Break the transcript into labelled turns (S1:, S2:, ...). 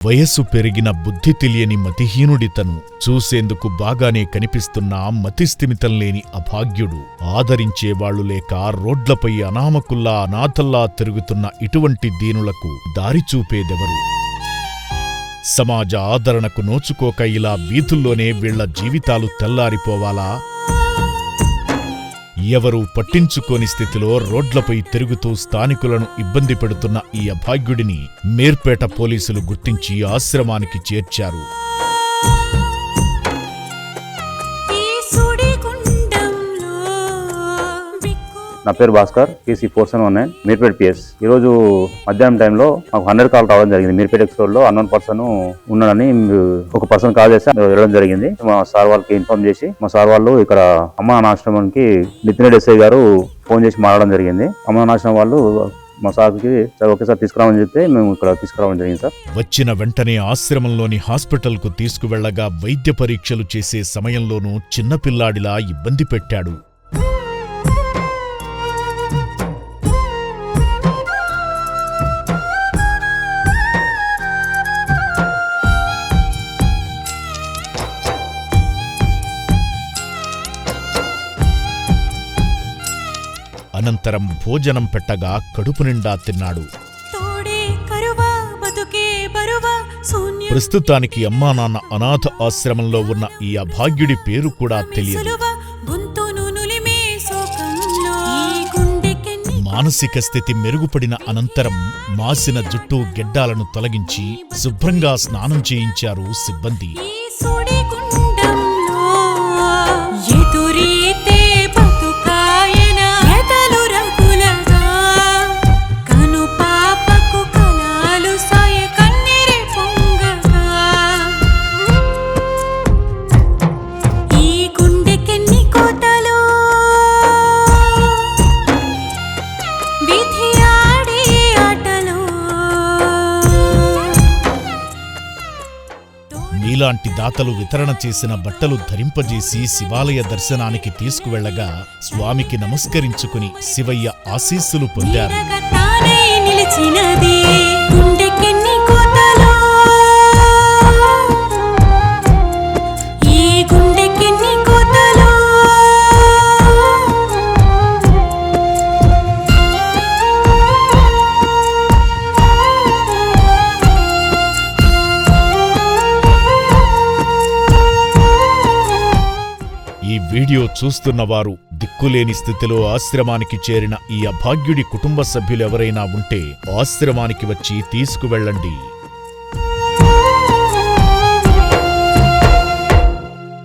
S1: వయస్సు పెరిగిన బుద్ధి తెలియని మతిహీనుడితను చూసేందుకు బాగానే కనిపిస్తున్నా మతిస్థిమితం లేని అభాగ్యుడు. ఆదరించేవాళ్లు లేక రోడ్లపై అనామకుల్లా అనాథల్లా తిరుగుతున్న ఇటువంటి దీనులకు దారిచూపేదెవరు? సమాజ ఆదరణకు నోచుకోక ఇలా వీధుల్లోనే వీళ్ల జీవితాలు తెల్లారిపోవాలా? ఎవరూ పట్టించుకోని స్థితిలో రోడ్లపై తిరుగుతూ స్థానికులను ఇబ్బంది పెడుతున్న ఈ అభాగ్యుడిని మేర్పేట పోలీసులు గుర్తించి ఆశ్రమానికి చేర్చారు.
S2: నా పేరు భాస్కర్, PC 4719 మీర్పేట్ PS. ఈరోజు మధ్యాహ్నం టైంలో మాకు 100 కాల్ రావడం జరిగింది. మీర్పేట ఎక్స్రోడ్ లో అన్నోన్ పర్సన్ ఉన్నాడని ఒక పర్సన్ కాల్ చేస్తే వెళ్ళడం జరిగింది. మా సార్ వాళ్ళకి ఇన్ఫార్మ్ చేసి మా సార్ వాళ్ళు ఇక్కడ అమ్మానాశ్రమానికి నితిన్ ఎస్ఐ గారు ఫోన్ చేసి మాట్లాడడం జరిగింది. అమ్మానాశ్రమం వాళ్ళు మా సార్కి ఒకేసారి తీసుకురావని చెప్తే మేము ఇక్కడ తీసుకురావడం జరిగింది సార్.
S1: వచ్చిన వెంటనే ఆశ్రమంలోని హాస్పిటల్కు తీసుకువెళ్లగా వైద్య పరీక్షలు చేసే సమయంలోనూ చిన్నపిల్లాడిలా ఇబ్బంది పెట్టాడు. అనంతరం భోజనం పెట్టగా కడుపు నిండా తిన్నాడు. ప్రస్తుతానికి అమ్మానాన్న అనాథ ఆశ్రమంలో ఉన్న ఈ అభాగ్యుడి పేరు కూడా తెలియదు. మానసిక స్థితి మెరుగుపడిన అనంతరం మాసిన జుట్టు గెడ్డాలను తొలగించి శుభ్రంగా స్నానం చేయించారు సిబ్బంది. ఇలాంటి దాతలు వితరణ చేసిన బట్టలు ధరింపజేసి శివాలయ దర్శనానికి తీసుకువెళ్లగా స్వామికి నమస్కరించుకుని శివయ్య ఆశీస్సులు పొందారు. ఈ వీడియో చూస్తున్నవారు దిక్కులేని స్థితిలో ఆశ్రమానికి చేరిన ఈ అభాగ్యుడి కుటుంబ సభ్యులెవరైనా ఉంటే ఆశ్రమానికి వచ్చి తీసుకువెళ్ళండి.